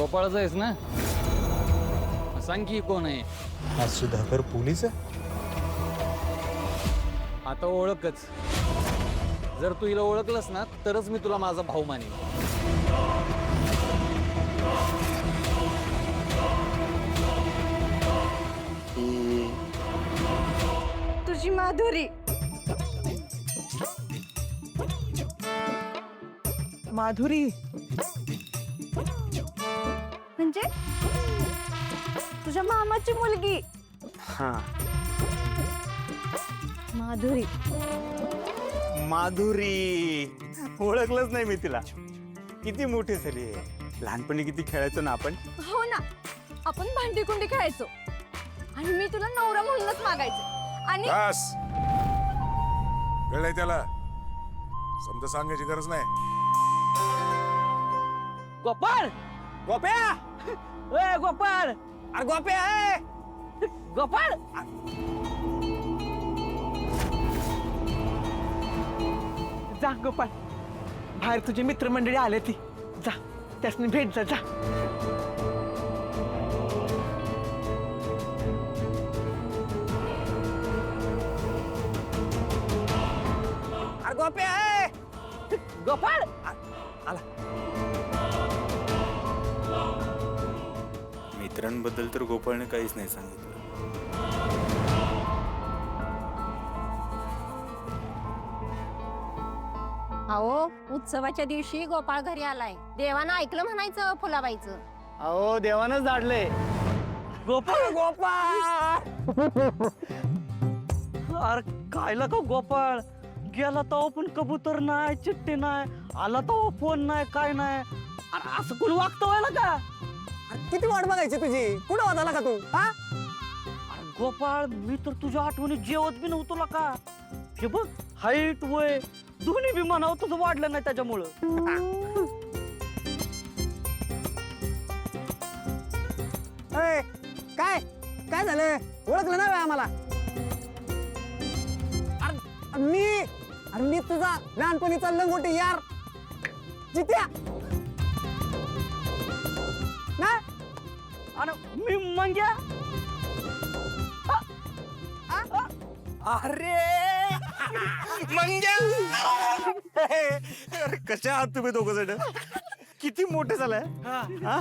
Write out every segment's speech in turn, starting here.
गोपाळच आहेस ना? सांग की कोण आहे? हा सुधाकर पोलीस आहे. आता ओळखच. जर तू हिला ओळखलंस ना तरच मी तुला माझा भाऊ मानेन. तुझी माधुरी. माधुरी म्हणजे तुझ्या मामाची मुलगी हा माधुरी. माधुरी ओळखलंच नाही मी तिला. किती मोठी झाली. लहानपणी किती खेळायचो ना आपण. हो ना, आपण भांडी कुंडी खेळायचो आणि मी तुला नवरा म्हणूनच मागायचे. आणि बस कळलंय त्याला. समजा सांगायची गरज नाही. गोपाळ गोप्या ए गोपाळ अरे गोप्या ए! गोपाळ जा गोपाळ, बाहेर तुझी मित्रमंडळी आले ती. जा त्यासनी भेट जा. जा अरे गोप्या ए! गोपाळ आला. मित्रांबद्दल तर गोपाळने काहीच नाही सांगितलं. अहो उत्सवाच्या दिवशी गोपाळ घरी आलाय. देवानं ऐकलं म्हणायचं फुलाबाईचं. अहो देवानच धाडलंय. गोपाळ गोपाळ अरे कायला का गोपाळ गेला तर पण कबूतर नाही, चिठ्ठी नाही, आला तर फोन नाही, काय नाही. अरे असं कोण वागतं व्हायला का? किती वाट बघायची तुझी. कुठं वाजाला का तू? हा अरे गोपाळ मी तर तुझ्या आठवणी जेवत बी नव्हतो का. हे बघ हाईट वय दोन्ही बी म्हणावं तुझं वाढलं नाही त्याच्यामुळं. ए, काय काय झालं? ओळखलं ना आम्हाला? अरे मी तुझा लहानपणीचा लंगोटी यार जित्या ना. अरे मी मंग्या. अरे मंग्या. अरे कशा आहात तुम्ही दोघ जण? किती मोठे झालाय. हा?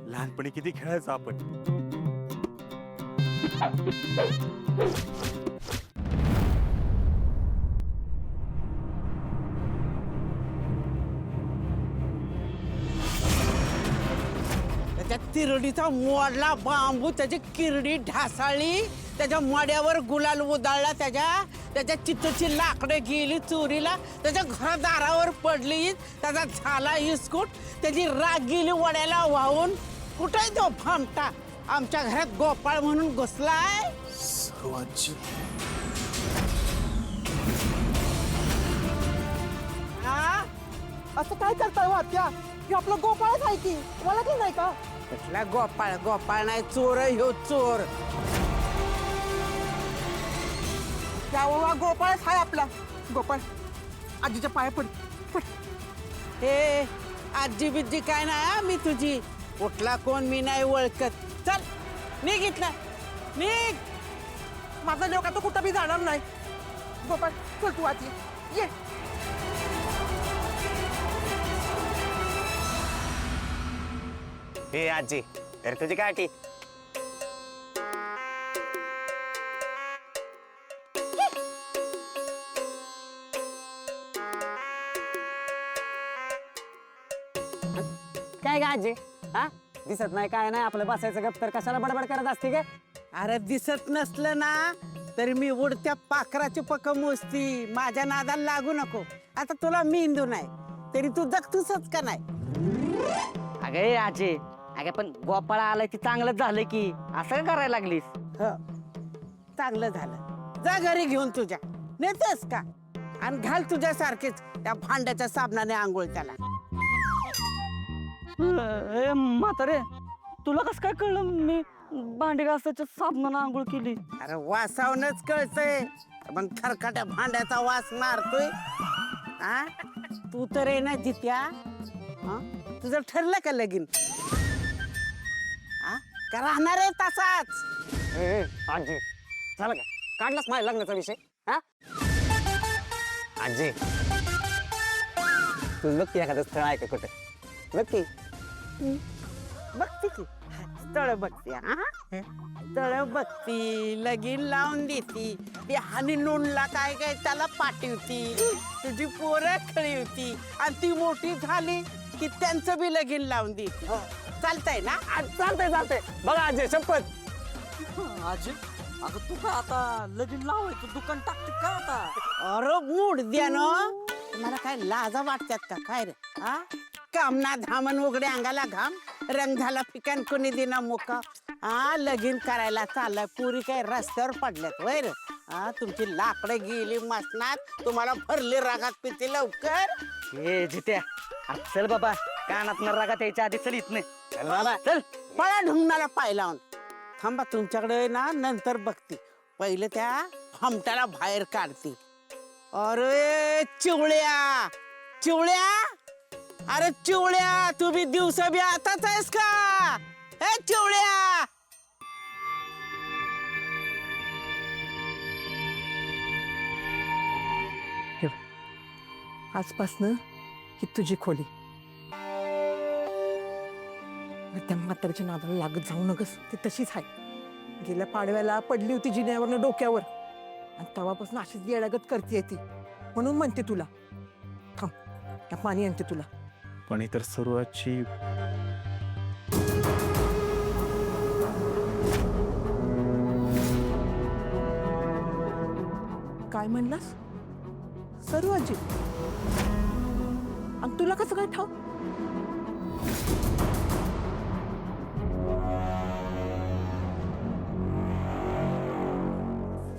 लहानपणी किती खेळायचो आपण. त्याच्या तिरडीचा मोडला बांबू, त्याची किरडी ढासाळली, त्याच्या मड्यावर गुलाल उदाळला, त्याच्या चित्तची लाकडं गेली चोरीला, त्याच्या घरदारावर पडली, त्याचा झाला इस्कूट, त्याची राग गेली वड्याला वाहून. कुठे तो फामटा आमच्या घरात गोपाळ म्हणून घुसलाय. असं काय करताय वाट्या? की आपला गोपाळच आहे की, मला काही नाही का? कुठला गोपाळ? गोपाळ नाही, चोर ह्यो चोर. त्यावा गोपाळच आहे आपला. गोपाळ आजीच्या पाया पड. हे आजी बिज्जी काय नाही मी तुझी. कुठला कोण मी नाही ओळखत. चल निघ इथला निघ. माझा लोक तो कुठं बी जाणार नाही. गोपाळ चल तू आजी ये. हे आजी तर तुझी काय ठी? काय का आजी? हा दिसत नाही काय नाही आपलं बसायचं गप तर कशाला बडबड करत असते का? अरे दिसत नसलं ना तरी मी उडत्या पाखराची पक मोजती. माझ्या नादाला लागू नको. आता तुला मेंदू नाही तरी तू जगतूसच का नाही? अगे आजी, अगे पण गोपाळा आलाय ती चांगलंच झालं की, असं का करायला लागलीस? हो चांगलं झालं. जा घरी घेऊन तुझ्या. नेतेस का? आणि घाल तुझ्यासारखेच त्या भांड्याच्या साबणाने आंघोळ त्याला. ए म्हातारे, तुला कसं काय कळलं मी भांडी घासायच्या साबणानं आंघोळ केली? अरे वासावूनच कळतंय. मग खरकाट्या भांड्याचा वास मारतोय. हा तू तर आहे ना जित्या. हा तुझं ठरलं का लगीन आ? का राहणार आहे तसाच आजी झालं का काढलाच माझ्या लग्नाचा विषय हा आजी तू बघ की एखादं स्थळ आहे का कुठं बघ की बघती की स्थळ बघती हा स्थळ बघती लगीन लावून देती ती हनीमूनला काय काय त्याला पाठवती तुझी पोरं खळी होती आणि ती मोठी झाली की त्यांचं बी लगीन लावून देती चालतंय ना चालतंय बघा आजी शपथ आजी अगं तू का आता लगीन लावायचं दुकान टाकते का आता अरे मूड द्या ना मला काय लाजा वाटतात का काय रे हा कामना धामन उघडे अंगाला घाम रंग झाला फिकान कोणी दिना मोका हा लगीन करायला चाललाय पुरी काय रस्त्यावर पडल्यात वैर हा तुमची लाकडं गेली मसनात तुम्हाला भरली रागात पिते लवकर हे जित्या अरे चल बाबा कानात न रागात यायच्या आधी चल इथनं चल बाबा चल पळा ढुंगणाला पाय लावून थांबा तुमच्याकडे ना नंतर बघते पहिले त्या हमटाला बाहेर काढते अरे चिवळ्या चिवळ्या अरे चिवळ्या तू बी दिवस बी आताच आहेस का हे चिवळ्या आजपासनं ही तुझी खोली त्या म्हाताऱ्याच्या नादाला लागत जाऊ नकस ती तशीच आहे गेल्या पाडव्याला पडली होती जिन्यावरनं डोक्यावर आणि तेव्हापासून अशीच येडागत करते ती म्हणून म्हणते तुला थांब त्या पाणी आणते तुला पण इतर सर्वाची काय म्हणलास सरू आजी आणि तुला कसं काय ठाव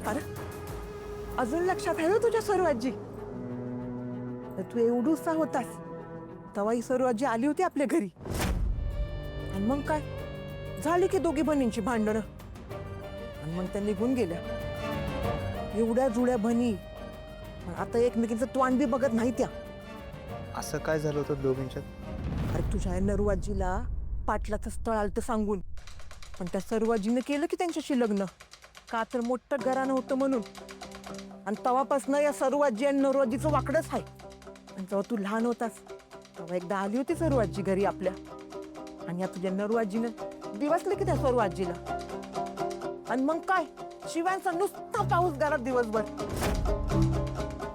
अरे अजून लक्षात आहे ना तुझ्या सरू आजी तर तू एवढूसा होतास तेव्हा ही सरू आजी आली होती आपल्या घरी आणि मग काय झाली की दोघी बहिणींची भांडणं आणि मग त्या निघून गेल्या एवढ्या जुळ्या बहिणी पण आता एकमेकींचं तोंड बी बघत नाही त्या असं काय झालं होतं दोघींच्यात अरे तुझ्या या नरू आजीला पाटलाचं स्थळ आलं तर सांगून पण त्या सर्व आजीनं केलं की त्यांच्याशी लग्न का तर मोठं घराणं होतं म्हणून आणि तेव्हापासून या सर्व आजी आणि नरू आजीचं वाकडंच आहे आणि जेव्हा तू लहान होतास तेव्हा एकदा आली होती सर्व आजी घरी आपल्या आणि या तुझ्या नरू आजीनं दिवसले की त्या सर्व आजीला आणि मग काय शिवांचा नुसता पाऊस घरात दिवसभर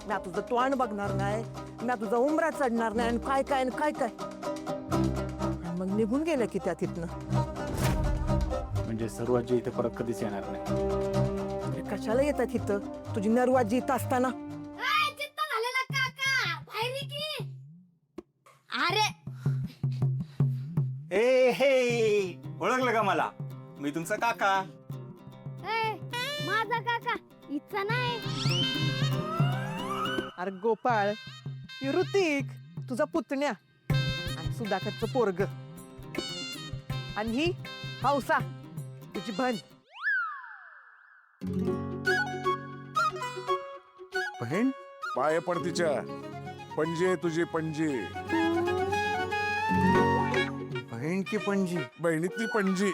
मी तुझं तोंड बघणार नाही मी तुझा उमरा चढणार नाही आणि काय काय आणि काय काय आणि मग निघून गेल्या की त्या तिथनं म्हणजे सर्वांची इथे परत कधीच येणार नाही अरे कशाला येतात इथं तुझी नरू आजी इथं असताना अरे ए हे ओळखलं का मला मी तुमचा काका माझा काका इच्छा नाही अरे गोपाळ ही ऋतिक तुझा पुतण्या आणि सुधाकरचं पोरग आणि ही हौसा तुझी बहीण बहीण पाय पड तिच्या पणजी तुझी पणजी बहीण की पणजी बहिणीतली पणजी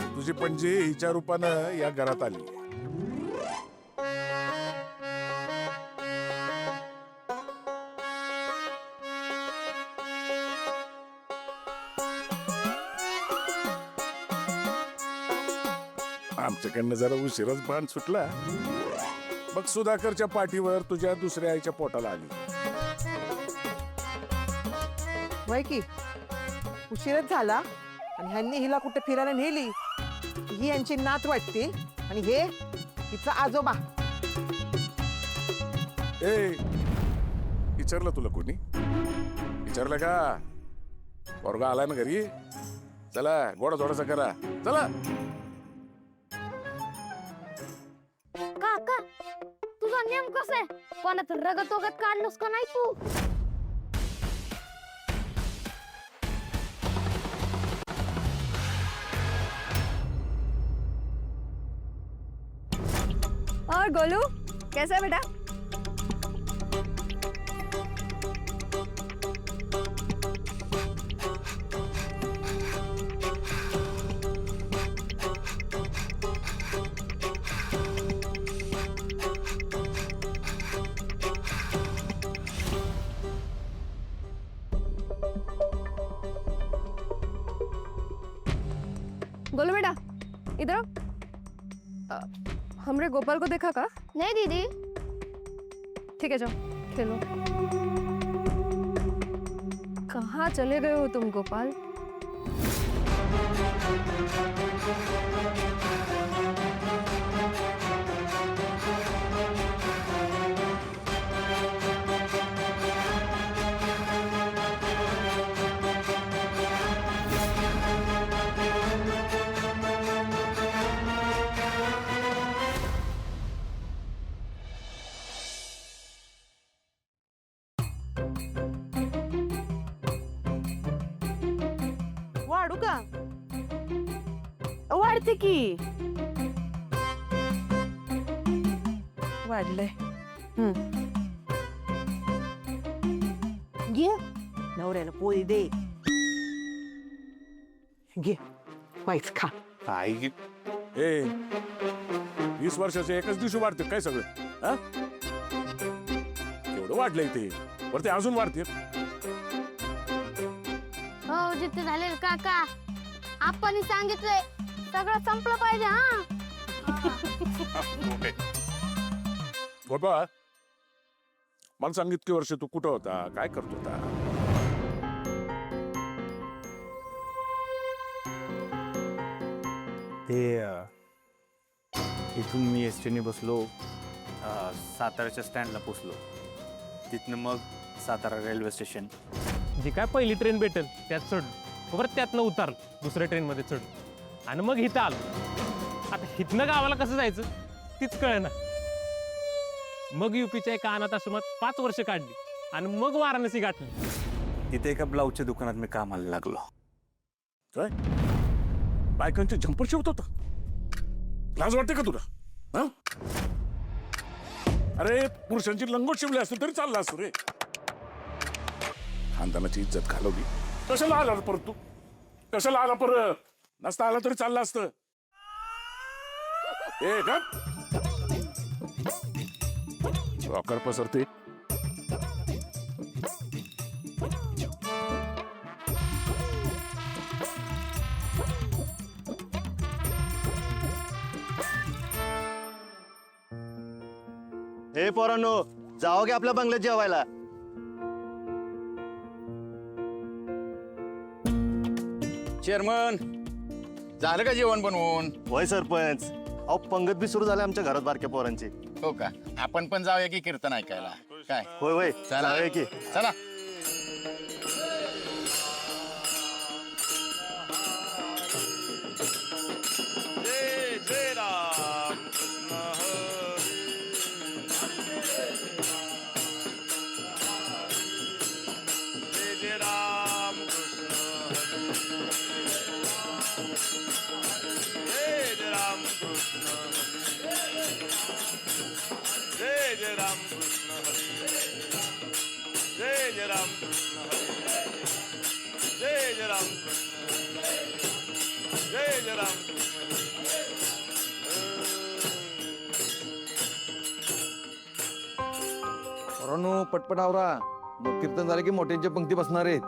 तुझी पणजी हिच्या रूपानं या घरात आली आमच्याकडनं जरा उशिराच बाण सुटला बघ सुधाकरच्या पाठीवर तुझ्या दुसऱ्या आईच्या पोटाला आली वय की उशीरच झाला आणि ह्यांनी हिला कुठे फिरायला नेली ही यांची नात वाटते आणि हे हिचा आजोबा ए विचारलं तुला कोणी विचारलं का पोरगा आला ना घरी चला गोडा थोडासा करा चला काका तुझा नेम कसा आहे कोणाचं रगत वगत काढलोस का नाही तू और गोलू कैसा है बेटा बोलो बेटा, इधर आओ। हमरे गोपाल को देखा का? नहीं दीदी। ठीक है, जाओ खेलो। कहाँ चले गए हो तुम गोपाल? वाढू का? वाढते की. वाढलंय. घे नवऱ्याला पोळी दे. घे वाईच खा. आई ए 20 वर्षाचे एकच दिवशी वाढते काय सगळं? हा एवढं वाढलंय ते वरती अजून वाढते. हो जिथे झाले काका, आपण सांगितलंय सगळं संपलं पाहिजे. हा गोपाळ मला सांग इतकी वर्ष तू कुठं होता, काय करत होता? ते इथून मी एसटीने बसलो, साताराच्या स्टँडला पोचलो. तिथनं मग सातारा रेल्वे स्टेशन. जी काय पहिली ट्रेन भेटेल त्यात चढ, परत त्यातनं उतार दुसऱ्या ट्रेनमध्ये चढ आणि मग इथं आलो. आता इथनं गावाला कसं जायचं तीच कळना. मग युपीच्या एका अनाथ आश्रमात 5 वर्ष काढली आणि मग वाराणसी गाठली. तिथे एका ब्लाऊजच्या दुकानात मी कामाला लागलो. काय बायकांचे झंपर शिवत होता? लाज वाटते का तुला? हा? अरे पुरुषांची लंगोट शिवली असते तरी चालला असतो रे. खानदानाची इज्जत घालवली. कशाला आला परत तू? कशाला आला परत? नसता आला तरी चालला असतं. ए का रॉकर पसरते. हे पोरांनो, जाओ की आपल्या बंगल्यात जेवायला. चेअरमन झालं का जेवण बनवून? होय सरपंच. अहो पंगत बी सुरू झाली आमच्या घरात बारक्या पोरांची. हो का? आपण पण जाऊया की कीर्तन ऐकायला. काय होय होय चला. जाऊया की. चला. जय जय राम जय जय राम जय जय राम जय जय राम जय जय राम जय जय राम जय जय राम. पोरांनो पटपट आवरा, मग कीर्तन झालं की मोठ्यांच्या पंक्ती बसणार आहेत.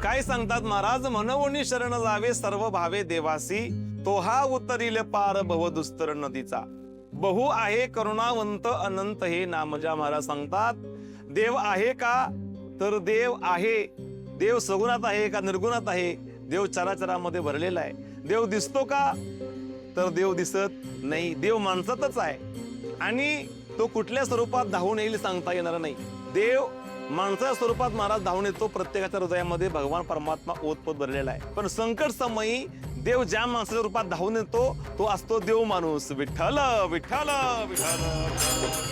काय सांगतात महाराज? म्हणवणी शरण जावे सर्व भावे देवासी, तोहा उतरील पार भव दुस्तर नदीचा. बहु आहे करुणावंत अनंत हे नामजा. महाराज सांगतात देव आहे का? तर देव आहे. देव सगुणात आहे का निर्गुणात आहे? देव चराचरामध्ये भरलेला आहे. देव दिसतो का? तर देव दिसत नाही. देव माणसातच आहे आणि तो कुठल्या स्वरूपात धावून येईल सांगता येणार नाही. देव माणसाच्या स्वरूपात महाराज धावून येतो. प्रत्येकाच्या हृदयामध्ये भगवान परमात्मा ओतपोत भरलेला आहे. पण संकट समयी देव ज्या माणसाच्या रूपात धावून येतो तो असतो देव माणूस. विठ्ठल विठ्ठल विठ्ठल.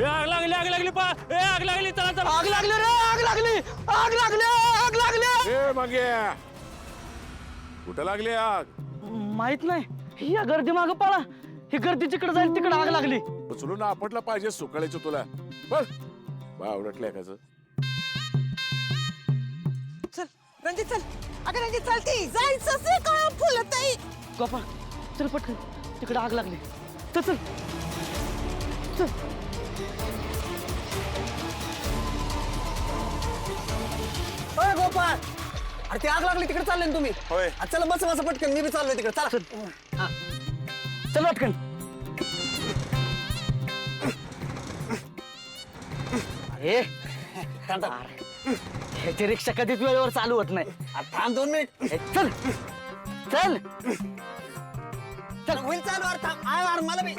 आग लागली आग लागली पा आग लागली चला चला आग लागली रे आग लागली आग लागली आग लागली ए मागे कुठं लागली आग? माहित नाही या गर्दी माग पळा ही गर्दी जिकडे जाईल तिकडे आग लागली. उचलून आपटला पाहिजे सुकाळीचं तुला बघ बावडटल्या कसं. चल रणजित चल. अगं रणजित चलती जायचं से का फुलत नाही. गोपाळ चल पटकन तिकडे आग लागली. चल चल चल. ओय गोपाळ, अरे ती आग लागली तिकडे चालले ना तुम्ही? होय. चला बस बस पटकन, मी बी चाललोय तिकडे. चला. चल पटकन. अरे ह्याची रिक्षा कधीच वेळेवर चालू होत नाही. थांब 2 मिनिट. चल चल चल होईल चालू. अरे थांब. अरे मला बी.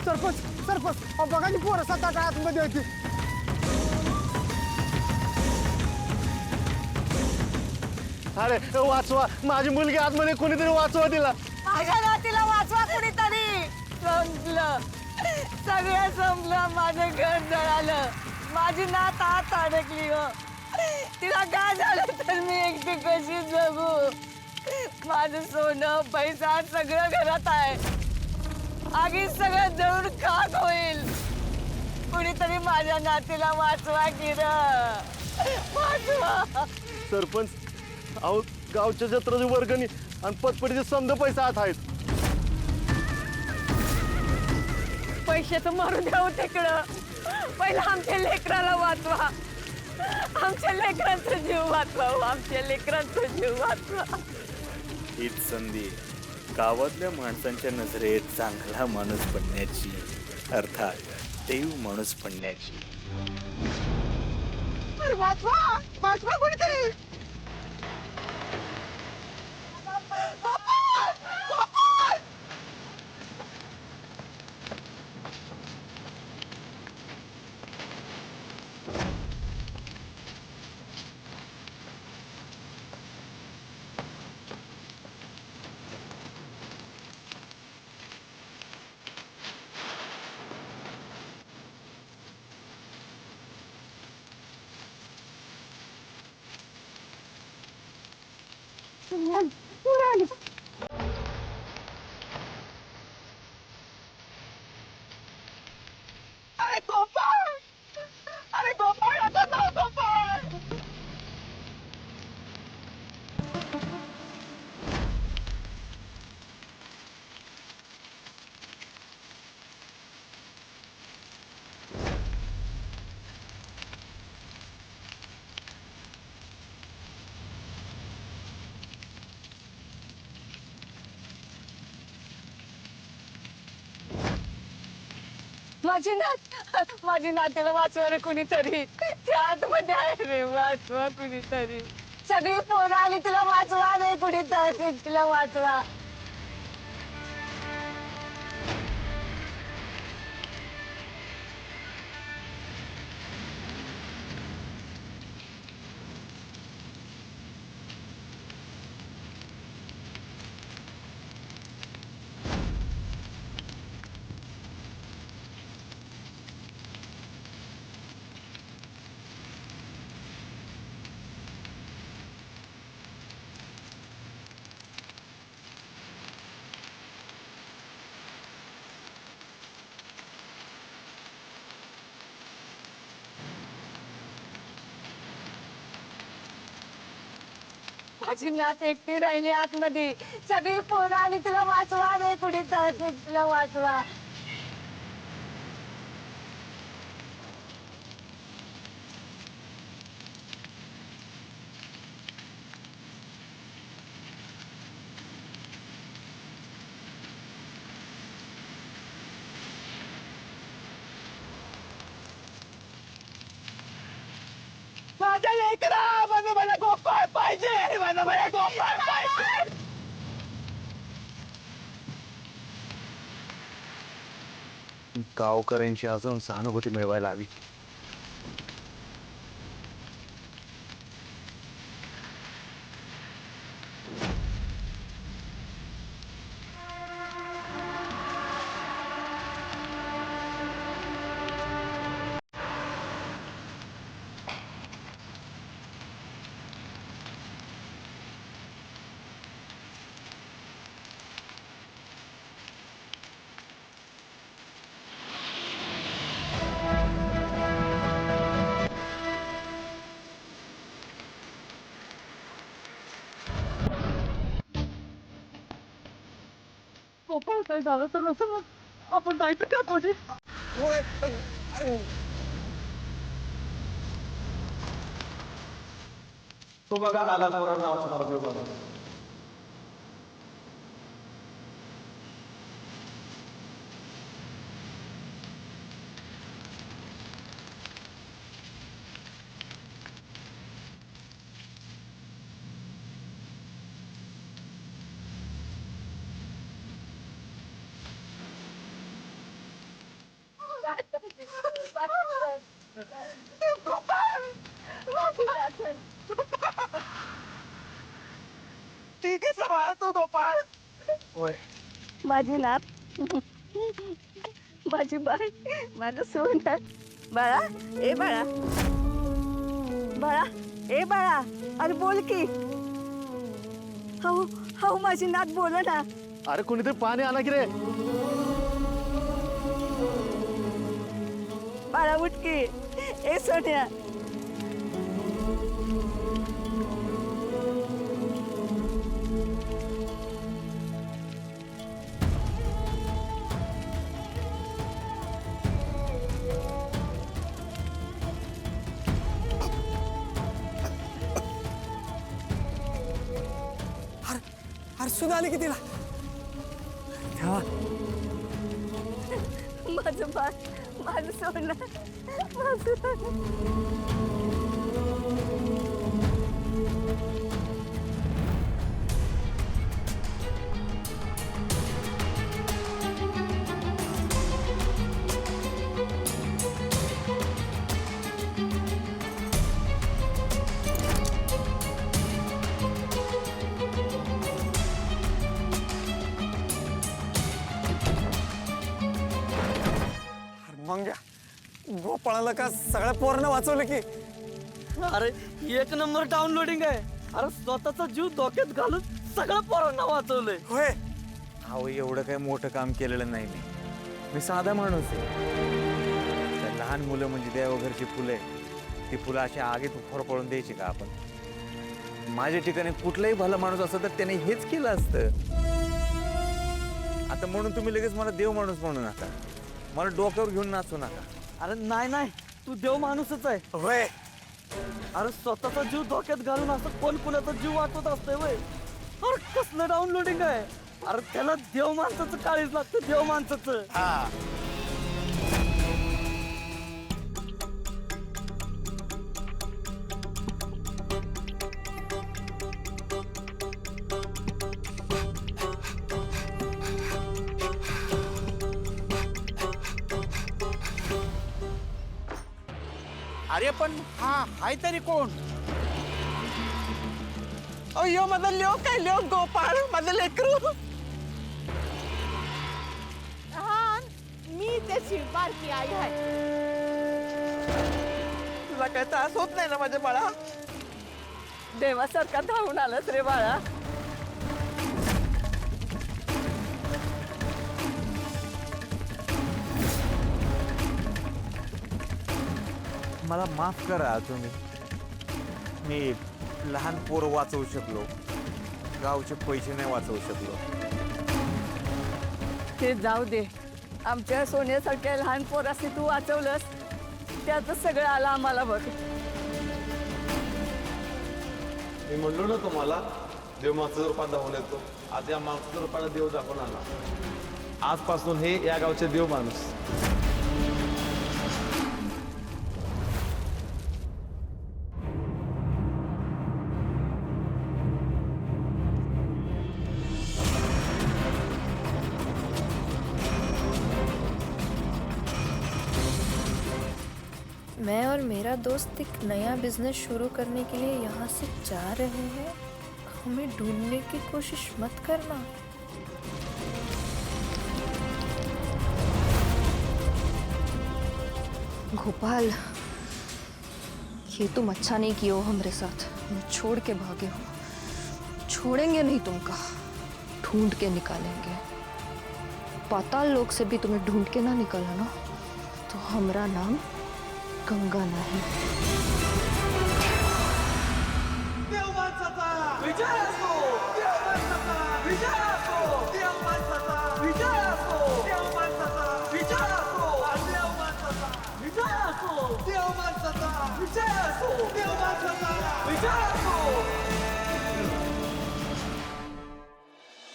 सरपंच सरपंच अहो, बघा की पोरं 7-8 आतमध्ये होती. अरे वाचवा माझी मुलगी आतमध्ये कोणीतरी वाचवा तिला. माझ्या नातीला वाचवा कुणीतरी. संपलं सगळं संपलं. माझं घर जळालं. माझी नात आत अडकली हो. तिला काय झालं तर मी एकटी कशी जगू. माझं सोनं पैसा सगळं घरात आहे. आगीत सगळं जळून खाक होईल. कुणीतरी माझ्या नातीला वाचवा की र. वाचवा. सरपंच अहो गावच्या जत्राची वर्गणी आणि पतपडीचे समजा पैसा आत आहेत. पैसे तर मारू द्यावं तिकडं. पहिला आमच्या लेकराला वाचवा. आमच्या लेकरांचा जीव वाचवा. आमच्या लेकरांचा जीव वाचवा. हीच संधी गावातल्या माणसांच्या नजरेत चांगला माणूस बनण्याची, अर्थात देव माणूस बनण्याची. वाचवा वाचवा कोणीतरी. अरे गोपाळ अरे गोपाळ आता जाऊ गोपाळ. माझी नातीला वाचवा रे कुणीतरी. त्या आतमध्ये आहे रे. वाचवा कुणीतरी. सगळी पोरं आली तिला वाचवा रे कुणीतरी. तिला वाचवा. माझी नात एकटी राहिली आतमध्ये. सगळी पोरं आली तिला वाचवा रे कुणीतरी. तिला वाचवा. माझ्या लेकरा मला गोपाळ पाहिजे मला गोपाळ पाहिजे. गावकऱ्यांची अजून सहानुभूती मिळवायला हवी. गोपाळ काय झालं तर नसं आपण जायचं का तुझी. तो बघा दादापुरात नावाचा नवरदेव बघा. ठीक आहे सवाल तो गोपाळ. माझी नात माझी बाई माझं सोन बाळा ए बाळा बाळा ए बाळा अरे बोल की हो हो माझी नात बोल ना. अरे कोणीतरी पाणी आणा की रे. बाळा उठ की ए सोन्या. हर्षद आली की तिला माझं बाळ माझं सोनं माझं सोनं. मंग्या गोपाळाला का सगळ्या पोरांना वाचवलं की. अरे एक नंबर डाउनलोडिंग आहे. अरे स्वतःचा जीव धोक्यात घालून सगळं पोरांना वाचवलंय. होय अहो एवढं काही मोठं काम केलेलं नाही मी साधा माणूस आहे. त्या लहान मुलं म्हणजे देवघरची फुलं आहे ती फुलं अशी आगीत पडून द्यायची का आपण. माझ्या ठिकाणी कुठलाही भला माणूस असतं तर त्याने हेच केलं असतं. आता म्हणून तुम्ही लगेच मला देव माणूस म्हणू नका, मला डोक्यावर घेऊन नाचू नका. अरे नाही नाही तू देव माणूसच आहे. होय अरे स्वतःचा जीव धोक्यात घालून असं कोण कुणाचा जीव वाचवत असतंय वय. अरे कसलं डाउनलोडिंग आहे. अरे त्याला देव माणसाचं काळीच लागतं देव माणसाचं. अरे पण हा हाय तरी कोण. अय्यो माझा ल्यो काय ल्यो गोपाळ माझं लेकरू. हा मी त्याची बारकी आई आहे. तुला काय त्रास होत नाही ना माझ्या बाळा. देवासारखा धावून आलास रे बाळा. मला माफ करा तुम्ही. मी लहान पोरं वाचवू शकलो, गावचे पैसे नाही वाचवू शकलो. ते जाऊ दे. आमच्या सोन्यासारख्या लहान पोराशी तू वाचवलंस त्याचं सगळं आलं आम्हाला बघ. मी म्हणलो ना तुम्हाला देव माणसाच्या रूपात धावून येतो. आज या माणसाच्या रूपाने देव दाखवून आला. आजपासून हे या गावचे देव माणूस. मैं और मेरा दोस्त एक नया बिजनेस शुरू करने के लिए यहाँ से जा रहे हैं। हमें ढूंढने की कोशिश मत करना। गोपाल, ये तुम अच्छा नहीं किए हो हमरे साथ। मैं छोड़ के भागे हो, छोड़ेंगे नहीं तुमका, ढूंढ के निकालेंगे। पाताल लोक से भी तुम्हें ढूंढ के ना निकाला ना तो हमरा नाम गंगा नहीं। विजय